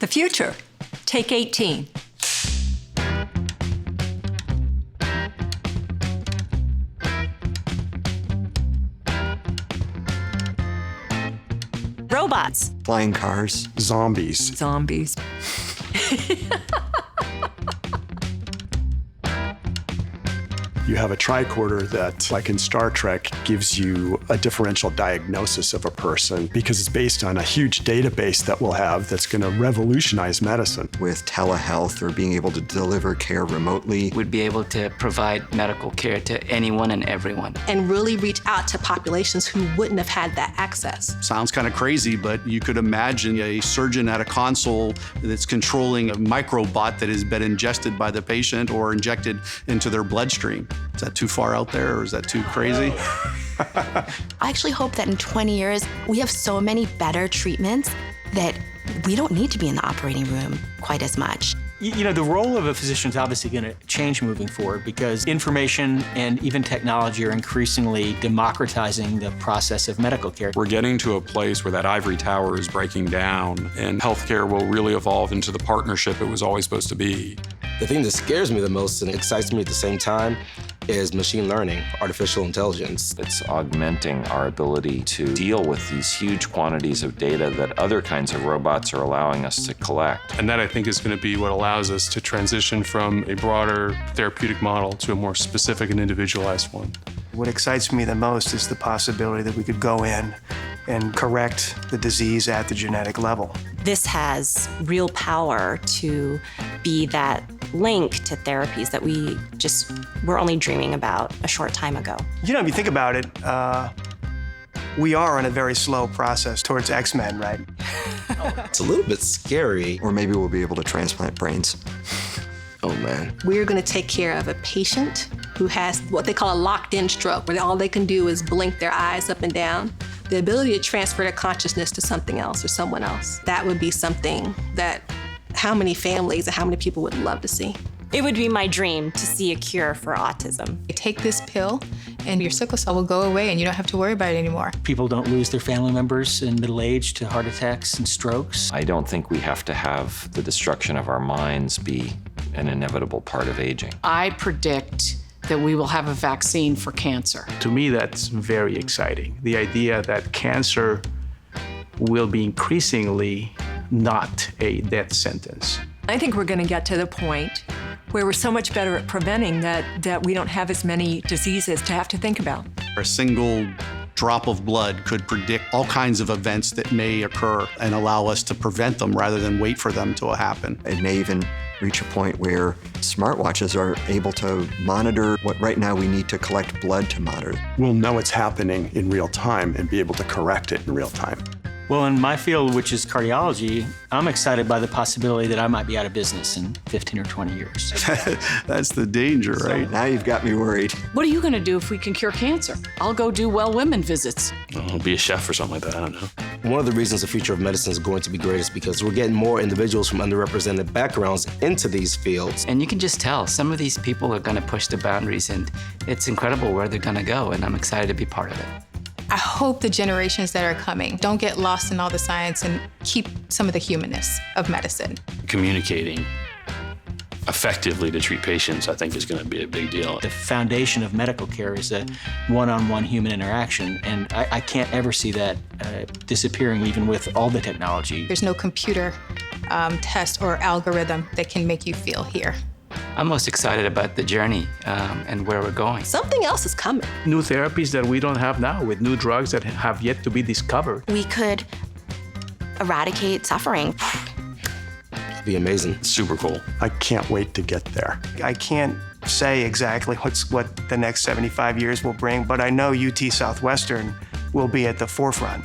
The future. Take 18. Robots. Flying cars. Zombies. Zombies. You have a tricorder that, like in Star Trek, gives you a differential diagnosis of a person because it's based on a huge database that we'll have that's going to revolutionize medicine. With telehealth or being able to deliver care remotely. We'd be able to provide medical care to anyone and everyone. And really reach out to populations who wouldn't have had that access. Sounds kind of crazy, but you could imagine a surgeon at a console that's controlling a microbot that has been ingested by the patient or injected into their bloodstream. Is that too far out there, or is that too crazy? I actually hope that in 20 years, we have so many better treatments that we don't need to be in the operating room quite as much. You know, the role of a physician is obviously going to change moving forward because information and even technology are increasingly democratizing the process of medical care. We're getting to a place where that ivory tower is breaking down, and healthcare will really evolve into the partnership it was always supposed to be. The thing that scares me the most and excites me at the same time is machine learning, artificial intelligence. It's augmenting our ability to deal with these huge quantities of data that other kinds of robots are allowing us to collect. And that, I think, is going to be what allows us to transition from a broader therapeutic model to a more specific and individualized one. What excites me the most is the possibility that we could go in and correct the disease at the genetic level. This has real power to be that link to therapies that we just were only dreaming about a short time ago. You know, if you think about it, we are on a very slow process towards X-Men, right? It's a little bit scary. Or maybe we'll be able to transplant brains. Oh, man. We're going to take care of a patient who has what they call a locked-in stroke, where all they can do is blink their eyes up and down. The ability to transfer their consciousness to something else or someone else, that would be something that how many families and how many people would love to see. It would be my dream to see a cure for autism. You take this pill and your sickle cell will go away and you don't have to worry about it anymore. People don't lose their family members in middle age to heart attacks and strokes. I don't think we have to have the destruction of our minds be an inevitable part of aging. I predict that we will have a vaccine for cancer. To me, that's very exciting. The idea that cancer will be increasingly not a death sentence. I think we're going to get to the point where we're so much better at preventing that we don't have as many diseases to have to think about. A single drop of blood could predict all kinds of events that may occur and allow us to prevent them rather than wait for them to happen. It may even reach a point where smartwatches are able to monitor what right now we need to collect blood to monitor. We'll know it's happening in real time and be able to correct it in real time. Well, in my field, which is cardiology, I'm excited by the possibility that I might be out of business in 15 or 20 years. That's the danger, right? Now you've got me worried. What are you going to do if we can cure cancer? I'll go do well women visits. I'll be a chef or something like that, I don't know. One of the reasons the future of medicine is going to be great is because we're getting more individuals from underrepresented backgrounds into these fields. And you can just tell some of these people are going to push the boundaries, and it's incredible where they're going to go, and I'm excited to be part of it. I hope the generations that are coming don't get lost in all the science and keep some of the humanness of medicine. Communicating effectively to treat patients, I think, is going to be a big deal. The foundation of medical care is a one-on-one human interaction, and I can't ever see that disappearing even with all the technology. There's no computer test or algorithm that can make you feel here. I'm most excited about the journey and where we're going. Something else is coming. New therapies that we don't have now, with new drugs that have yet to be discovered. We could eradicate suffering. It'd be amazing. It's super cool. I can't wait to get there. I can't say exactly what the next 75 years will bring, but I know UT Southwestern will be at the forefront.